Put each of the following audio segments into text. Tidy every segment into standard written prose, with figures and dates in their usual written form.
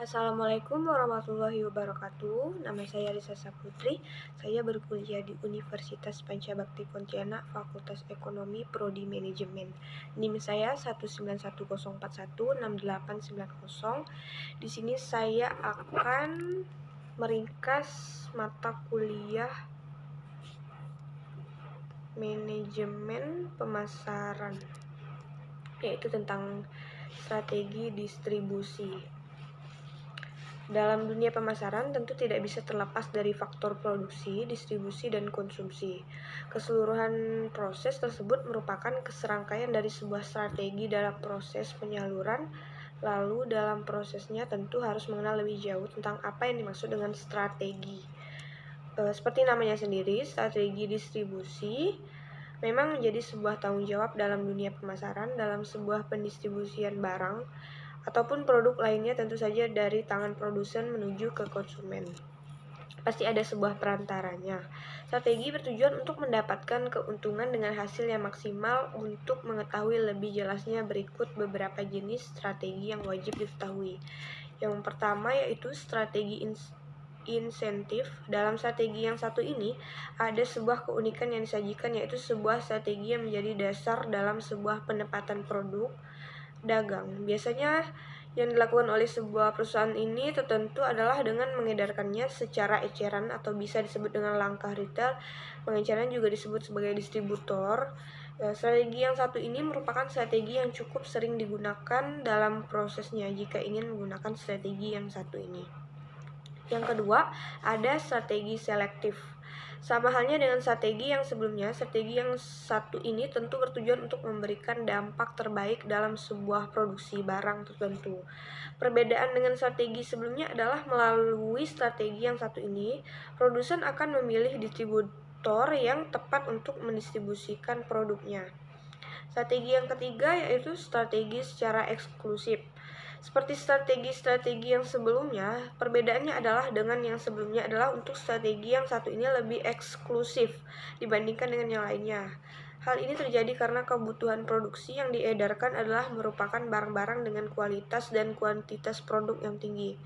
Assalamualaikum warahmatullahi wabarakatuh. Nama saya Risa Saputri. Saya berkuliah di Universitas Pancabakti Pontianak, Fakultas Ekonomi, Prodi Manajemen. NIM saya 19104168990. Di sini saya akan meringkas mata kuliah manajemen pemasaran, yaitu tentang strategi distribusi. Dalam dunia pemasaran tentu tidak bisa terlepas dari faktor produksi, distribusi, dan konsumsi. Keseluruhan proses tersebut merupakan keserangkaian dari sebuah strategi dalam proses penyaluran. Lalu dalam prosesnya tentu harus mengenal lebih jauh tentang apa yang dimaksud dengan strategi. Seperti namanya sendiri, strategi distribusi memang menjadi sebuah tanggung jawab dalam dunia pemasaran, dalam sebuah pendistribusian barang ataupun produk lainnya, tentu saja dari tangan produsen menuju ke konsumen. Pasti ada sebuah perantaranya. Strategi bertujuan untuk mendapatkan keuntungan dengan hasil yang maksimal. Untuk mengetahui lebih jelasnya, berikut beberapa jenis strategi yang wajib diketahui. Yang pertama yaitu strategi insentif. Dalam strategi yang satu ini ada sebuah keunikan yang disajikan, yaitu sebuah strategi yang menjadi dasar dalam sebuah penempatan produk dagang. Biasanya yang dilakukan oleh sebuah perusahaan ini tertentu adalah dengan mengedarkannya secara eceran atau bisa disebut dengan langkah retail. Pengeceran juga disebut sebagai distributor. Strategi yang satu ini merupakan strategi yang cukup sering digunakan dalam prosesnya jika ingin menggunakan strategi yang satu ini. Yang kedua, ada strategi selektif. Sama halnya dengan strategi yang sebelumnya, strategi yang satu ini tentu bertujuan untuk memberikan dampak terbaik dalam sebuah produksi barang tertentu. Perbedaan dengan strategi sebelumnya adalah melalui strategi yang satu ini, produsen akan memilih distributor yang tepat untuk mendistribusikan produknya. Strategi yang ketiga yaitu strategi secara eksklusif. Seperti strategi-strategi yang sebelumnya, perbedaannya adalah dengan yang sebelumnya adalah untuk strategi yang satu ini lebih eksklusif dibandingkan dengan yang lainnya. Hal ini terjadi karena kebutuhan produksi yang diedarkan adalah merupakan barang-barang dengan kualitas dan kuantitas produk yang tinggi.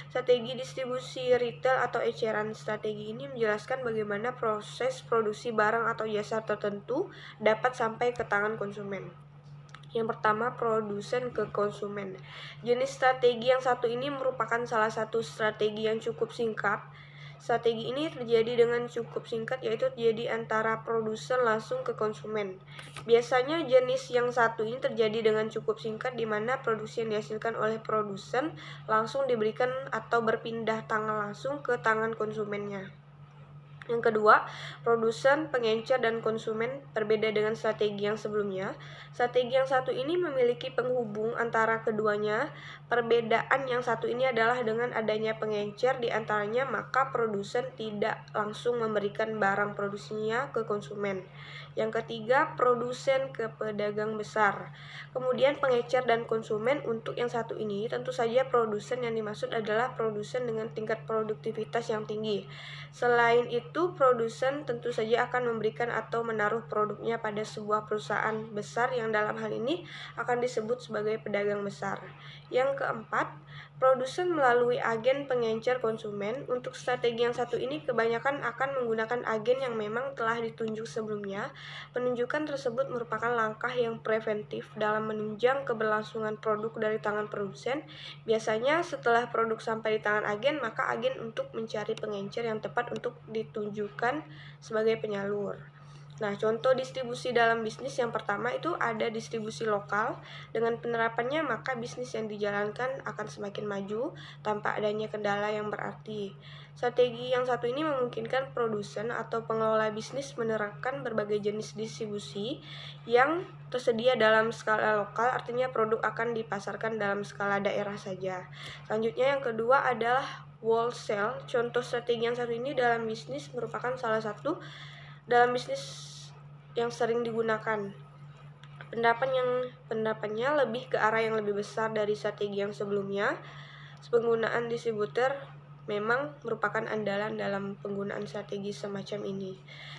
Strategi distribusi retail atau eceran. Strategi ini menjelaskan bagaimana proses produksi barang atau jasa tertentu dapat sampai ke tangan konsumen. Yang pertama, produsen ke konsumen. Jenis strategi yang satu ini merupakan salah satu strategi yang cukup singkat. Strategi ini terjadi dengan cukup singkat, yaitu terjadi antara produsen langsung ke konsumen. Biasanya jenis yang satu ini terjadi dengan cukup singkat, di mana produksi yang dihasilkan oleh produsen langsung diberikan atau berpindah tangan langsung ke tangan konsumennya. Yang kedua, produsen, pengencer, dan konsumen. Berbeda dengan strategi yang sebelumnya. Strategi yang satu ini memiliki penghubung antara keduanya. Perbedaan yang satu ini adalah dengan adanya pengencer di antaranya, maka produsen tidak langsung memberikan barang produksinya ke konsumen. Yang ketiga, produsen ke pedagang besar. Kemudian pengecer dan konsumen. Untuk yang satu ini, tentu saja produsen yang dimaksud adalah produsen dengan tingkat produktivitas yang tinggi. Selain itu, produsen tentu saja akan memberikan atau menaruh produknya pada sebuah perusahaan besar yang dalam hal ini akan disebut sebagai pedagang besar. Yang keempat, produsen melalui agen pengencer konsumen. Untuk strategi yang satu ini kebanyakan akan menggunakan agen yang memang telah ditunjuk sebelumnya. Penunjukan tersebut merupakan langkah yang preventif dalam menunjang keberlangsungan produk dari tangan produsen. Biasanya setelah produk sampai di tangan agen, maka agen untuk mencari pengencer yang tepat untuk ditunjukkan sebagai penyalur. Nah, contoh distribusi dalam bisnis yang pertama itu ada distribusi lokal. Dengan penerapannya, maka bisnis yang dijalankan akan semakin maju tanpa adanya kendala yang berarti. Strategi yang satu ini memungkinkan produsen atau pengelola bisnis menerapkan berbagai jenis distribusi yang tersedia dalam skala lokal, artinya produk akan dipasarkan dalam skala daerah saja. Selanjutnya yang kedua adalah wholesale. Contoh strategi yang satu ini dalam bisnis merupakan salah satu dalam bisnis yang sering digunakan. Penerapannya lebih ke arah yang lebih besar dari strategi yang sebelumnya. Penggunaan distributor memang merupakan andalan dalam penggunaan strategi semacam ini.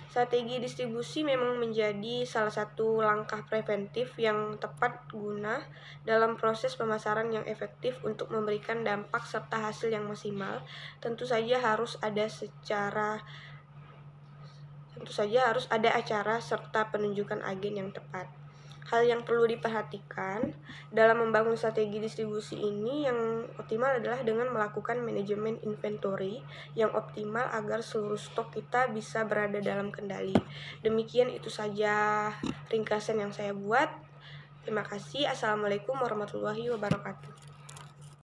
Strategi distribusi memang menjadi salah satu langkah preventif yang tepat guna dalam proses pemasaran yang efektif untuk memberikan dampak serta hasil yang maksimal. Tentu saja harus ada acara serta penunjukan agen yang tepat. Hal yang perlu diperhatikan dalam membangun strategi distribusi ini yang optimal adalah dengan melakukan manajemen inventory yang optimal agar seluruh stok kita bisa berada dalam kendali. Demikian itu saja ringkasan yang saya buat. Terima kasih. Assalamualaikum warahmatullahi wabarakatuh.